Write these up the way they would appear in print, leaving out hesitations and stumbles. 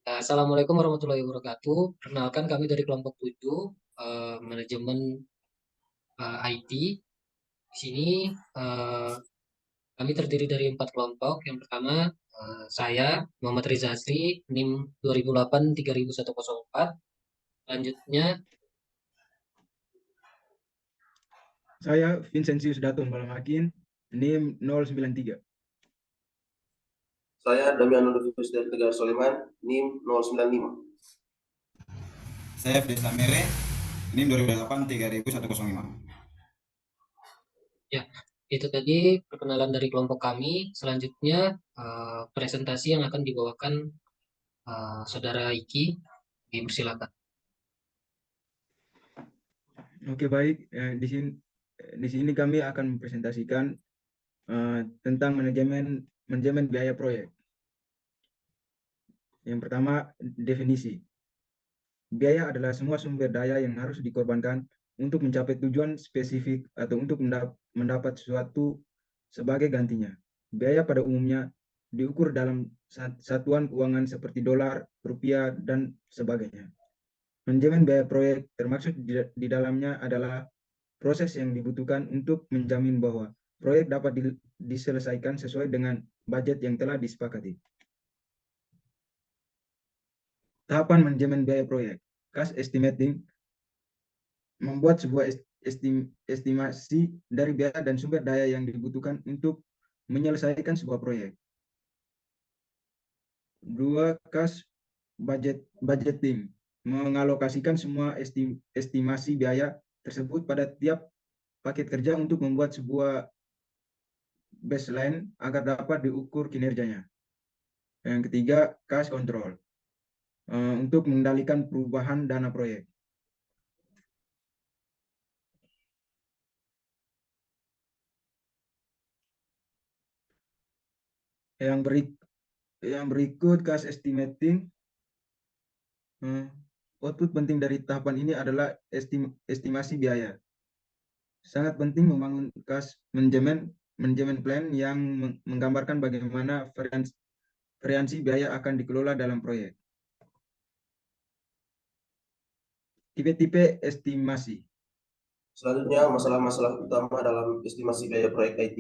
Assalamualaikum warahmatullahi wabarakatuh. Perkenalkan kami dari kelompok 7 manajemen IT. Di sini eh, kami terdiri dari 4 kelompok. Yang pertama saya Muhammad Riza Asri, NIM 2008-30104. Selanjutnya Saya Vincentius Datum Balamakin, NIM 093. Saya Damian Nurdus dari Tegar Soleman, NIM 095. Saya Fdesa Mere, NIM 2008-30105. ya itu tadi perkenalan dari kelompok kami. Selanjutnya presentasi yang akan dibawakan Saudara Iki. Dipersilakan. Oke, baik. Di sini kami akan mempresentasikan tentang manajemen biaya proyek. Yang pertama, definisi. Biaya adalah semua sumber daya yang harus dikorbankan untuk mencapai tujuan spesifik atau untuk mendapat sesuatu sebagai gantinya. Biaya pada umumnya diukur dalam satuan keuangan seperti dolar, rupiah, dan sebagainya. Manajemen biaya proyek termaksud di dalamnya adalah proses yang dibutuhkan untuk menjamin bahwa proyek dapat diselesaikan sesuai dengan budget yang telah disepakati. Tahapan manajemen biaya proyek. Cost estimating membuat sebuah estimasi dari biaya dan sumber daya yang dibutuhkan untuk menyelesaikan sebuah proyek. 2. Cost budgeting mengalokasikan semua estimasi biaya tersebut pada tiap paket kerja untuk membuat sebuah baseline agar dapat diukur kinerjanya. Yang ketiga, cash control untuk mengendalikan perubahan dana proyek. Yang berikut cash estimating. Output penting dari tahapan ini adalah estimasi biaya. Sangat penting membangun cash management plan yang menggambarkan bagaimana variansi biaya akan dikelola dalam proyek. Tipe-tipe estimasi. Selanjutnya, masalah-masalah utama dalam estimasi biaya proyek IT.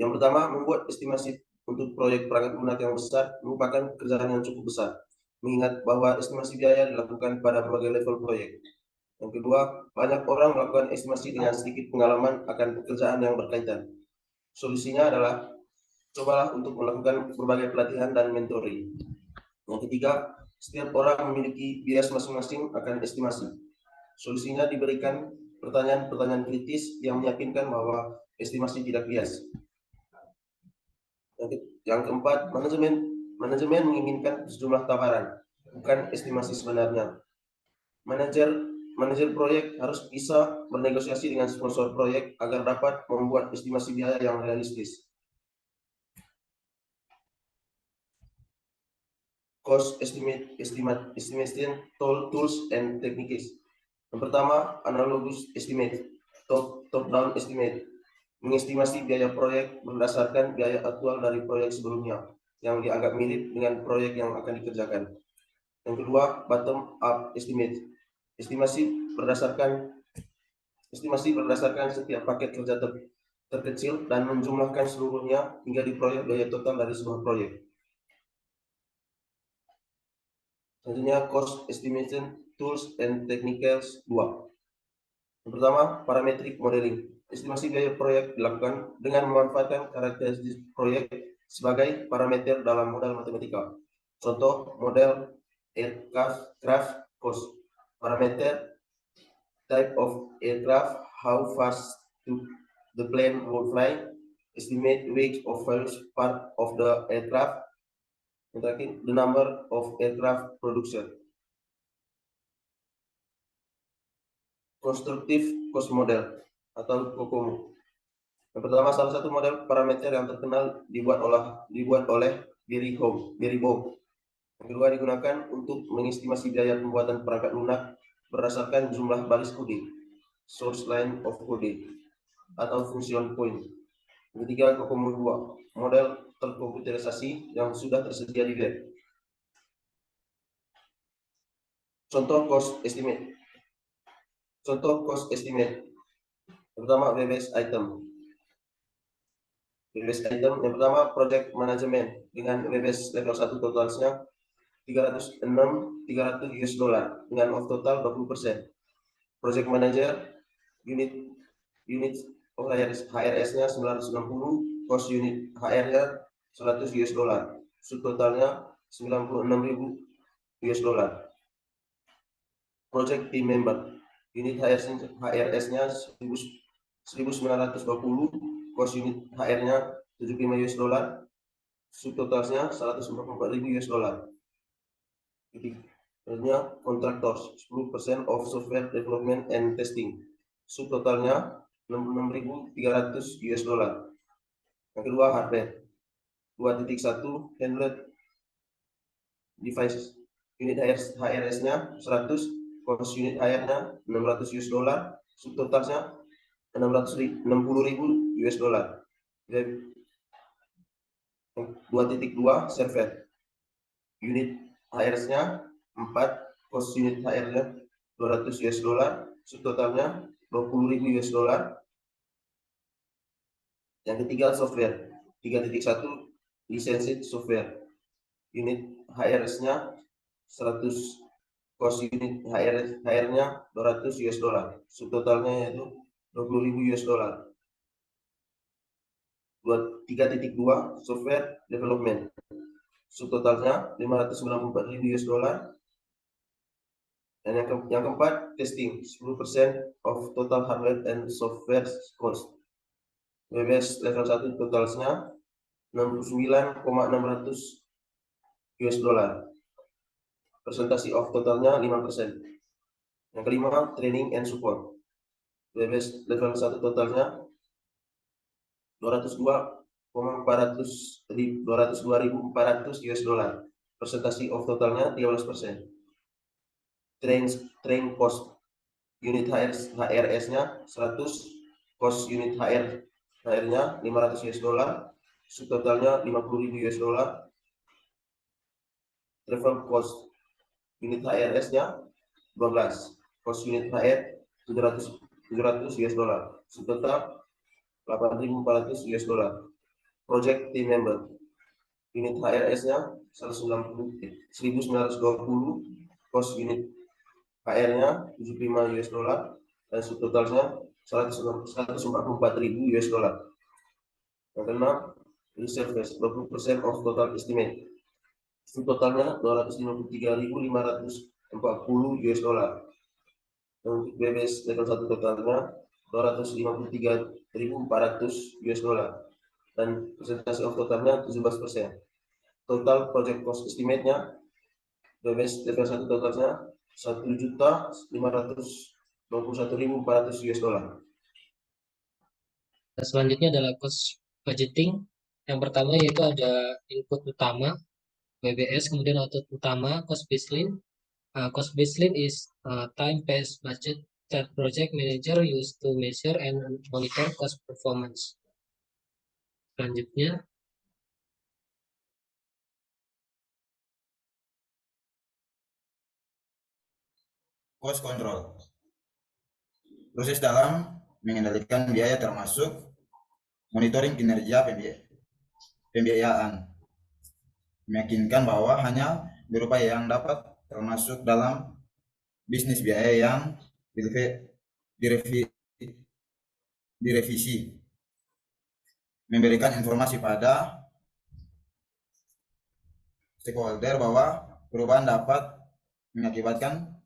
Yang pertama, membuat estimasi untuk proyek perangkat lunak yang besar merupakan kerjaan yang cukup besar, mengingat bahwa estimasi biaya dilakukan pada berbagai level proyek. Yang kedua, banyak orang melakukan estimasi dengan sedikit pengalaman akan pekerjaan yang berkaitan. Solusinya adalah cobalah untuk melakukan berbagai pelatihan dan mentoring. Yang ketiga, setiap orang memiliki bias masing-masing akan estimasi. Solusinya diberikan pertanyaan-pertanyaan kritis yang meyakinkan bahwa estimasi tidak bias. Yang keempat, manajemen menginginkan sejumlah tawaran, bukan estimasi sebenarnya. Manajer proyek harus bisa bernegosiasi dengan sponsor proyek agar dapat membuat estimasi biaya yang realistis. Cost estimation tools and techniques. Yang pertama, analogous estimate, top-down estimate, mengestimasi biaya proyek berdasarkan biaya aktual dari proyek sebelumnya yang dianggap mirip dengan proyek yang akan dikerjakan. Yang kedua, bottom-up estimate, estimasi berdasarkan setiap paket kerja terkecil dan menjumlahkan seluruhnya hingga diperoleh biaya total dari sebuah proyek. Selanjutnya, cost estimation tools and techniques 2. Yang pertama, parametric modeling. Estimasi biaya proyek dilakukan dengan memanfaatkan karakteristik proyek sebagai parameter dalam modal matematika. Contoh, model aircraft cost. Parameter type of aircraft, how fast the plane will fly, estimate weight of various part of the aircraft, the number of aircraft production. Constructive cost model atau COCOMO. Yang pertama, salah satu model parameter yang terkenal dibuat oleh Gary Bohm. Yang kedua, digunakan untuk mengestimasi biaya pembuatan perangkat lunak berdasarkan jumlah baris kode, source line of code, atau function point. Yang ketiga, COCOMO 2, model terkomputerisasi yang sudah tersedia di web. Contoh cost estimate. Contoh cost estimate. Yang pertama WBS item. WBS item yang pertama project management dengan WBS level 1 totalnya 306.300 US dollar dengan of total 20%. Project manager unit HRS-nya 960, cost unit HR-nya 100 US dollar. Subtotalnya 96.000 US dollar. Project team member unit HRS-nya 1920, cost unit HR-nya 75 US dollar. Subtotalnya 144.000 US dollar. Selanjutnya contractors 10% of software development and testing. Subtotalnya 66.300 US dollar. Yang kedua hardware 2.1 handheld devices. Unit HRS-nya 100, cost unit HR-nya 600 US dollar. Subtotalnya 60.000 US dollar. 2.2 server. Unit HRS-nya 4, cost unit HR-nya 200 US dollar. Subtotalnya 20.000 US dollar. Yang ketiga software 3.1 licensed software. Unit HRS-nya 100, cost unit HR-nya 200 US dollar. Subtotalnya yaitu 20.000 US dollar. 3.2 software development. Subtotalnya 594.000 US dollar. Dan yang keempat testing 10% of total hardware and software cost. WBS level 1 totalnya 69.600 US dollar. Presentasi of totalnya 5%. Yang kelima training and support. WBS level 1 totalnya 202.400 US dollar. Presentasi of totalnya 13%. Train cost unit HRS-nya 100, cost unit HR-nya 500 US dollar. Subtotalnya 50.000 US dollar. Travel cost unit HRS-nya 12, cost unit HR 700 US dollar. Subtotal 8.400 US dollar. Project team member unit HRS-nya 1.920, cost unit HR-nya 75 US dollar dan subtotalnya 144.000 US dollar. Yang keenam reserve 20% of total estimate. Subtotalnya 253.540 US dollar. Untuk BBS level 1 totalnya 253.400 US dollar dan presentasi of totalnya 17%. Total project cost estimate-nya BBS level 1 totalnya 1.521.400 US dollar. Selanjutnya adalah cost budgeting. Yang pertama yaitu ada input utama WBS, kemudian output utama cost baseline. Cost baseline is time-based budget that project manager use to measure and monitor cost performance. Selanjutnya Cost control. Proses dalam mengendalikan biaya termasuk monitoring kinerja pembiayaan, meyakinkan bahwa hanya berupaya yang dapat termasuk dalam bisnis biaya yang direvisi, memberikan informasi pada stakeholder bahwa perubahan dapat mengakibatkan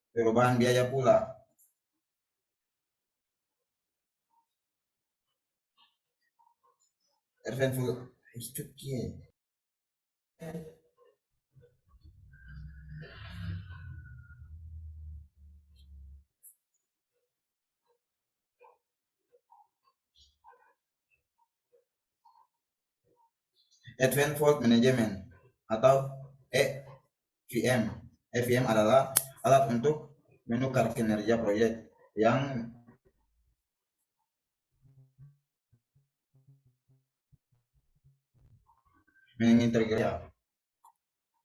perubahan biaya pula. Advanced Fault Management atau EVM. EVM adalah alat untuk menukar kinerja proyek yang mengintegrasi.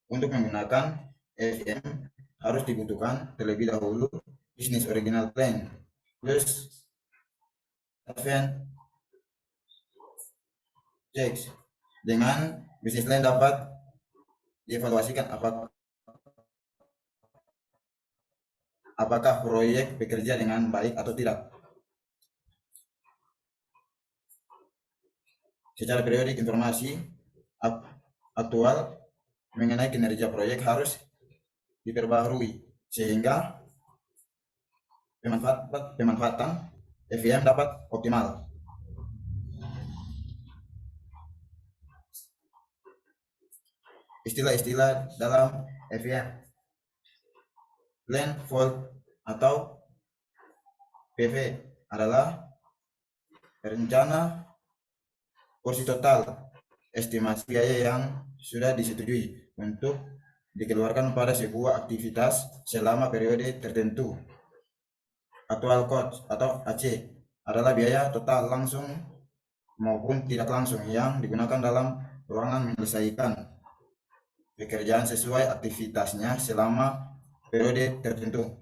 Untuk menggunakan EVM harus dibutuhkan terlebih dahulu business original plan plus advance checks. Dengan business plan dapat dievaluasikan apakah proyek bekerja dengan baik atau tidak. Secara periodik informasi aktual mengenai kinerja proyek harus diperbaharui sehingga pemanfaatan FEM dapat optimal. Istilah-istilah dalam FEM: plan, fault, atau PV adalah rencana porsi total estimasi biaya yang sudah disetujui untuk dikeluarkan pada sebuah aktivitas selama periode tertentu. Actual cost atau AC adalah biaya total langsung maupun tidak langsung yang digunakan dalam ruangan menyelesaikan pekerjaan sesuai aktivitasnya selama periode tertentu.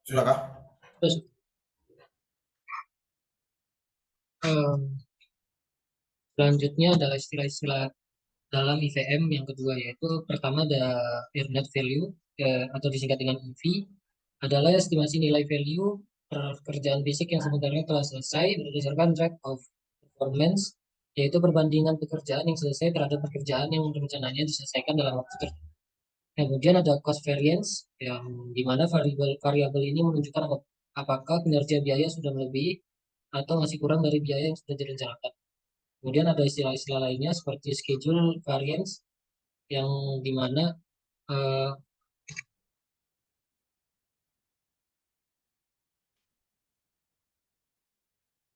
Sudahkah? Terus selanjutnya adalah istilah-istilah dalam IVM yang kedua, yaitu pertama ada earned net value atau disingkat dengan EV, adalah estimasi nilai value pekerjaan fisik yang sebenarnya telah selesai berdasarkan track of performance, yaitu perbandingan pekerjaan yang selesai terhadap pekerjaan yang rencananya diselesaikan dalam waktu tertentu. Kemudian ada cost variance, yang dimana variabel ini menunjukkan apakah kinerja biaya sudah melebihi atau masih kurang dari biaya yang sudah direncanakan. Kemudian ada istilah-istilah lainnya seperti schedule variance, yang dimana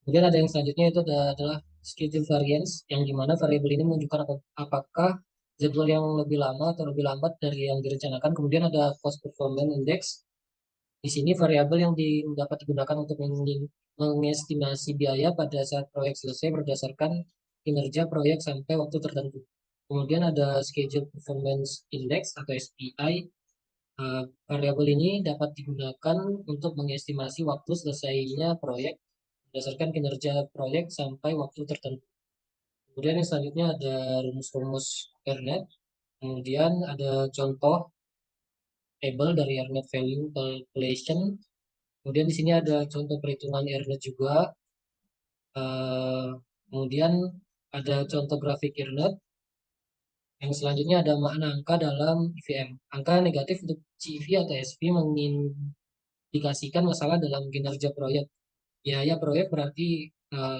kemudian ada yang selanjutnya itu adalah schedule variance, yang dimana variabel ini menunjukkan apakah jadwal yang lebih lama atau lebih lambat dari yang direncanakan. Kemudian ada cost performance index. Di sini variabel yang dapat digunakan untuk mengestimasi biaya pada saat proyek selesai berdasarkan kinerja proyek sampai waktu tertentu. Kemudian ada schedule performance index atau SPI. Variabel ini dapat digunakan untuk mengestimasi waktu selesainya proyek berdasarkan kinerja proyek sampai waktu tertentu. Kemudian yang selanjutnya ada rumus-rumus earned. Kemudian ada contoh table dari earned value calculation. Kemudian di sini ada contoh perhitungan earned juga. Kemudian ada contoh grafik earned. Yang selanjutnya ada makna angka dalam IVM. Angka negatif untuk CV atau SV mengindikasikan masalah dalam kinerja proyek. Biaya proyek berarti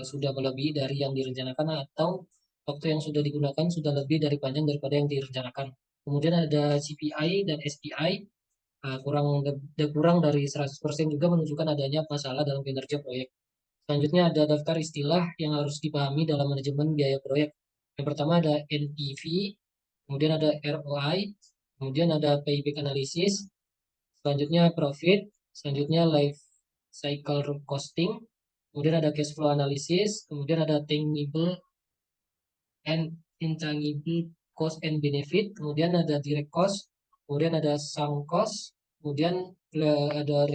sudah melebihi dari yang direncanakan atau waktu yang sudah digunakan sudah lebih dari panjang daripada yang direncanakan. Kemudian ada CPI dan SPI, kurang dari 100% juga menunjukkan adanya masalah dalam kinerja proyek. Selanjutnya ada daftar istilah yang harus dipahami dalam manajemen biaya proyek. Yang pertama ada NPV, kemudian ada ROI, kemudian ada payback analysis, selanjutnya profit, selanjutnya life cycle costing, kemudian ada cash flow analysis, kemudian ada tangible and intangible cost and benefit, kemudian ada direct cost, kemudian ada sunk cost, kemudian ada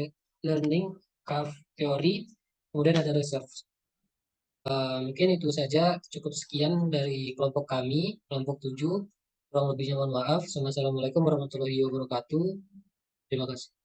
learning curve theory, kemudian ada reserve. Mungkin itu saja, cukup sekian dari kelompok kami, kelompok 7. Kurang lebihnya mohon maaf. Assalamualaikum warahmatullahi wabarakatuh. Terima kasih.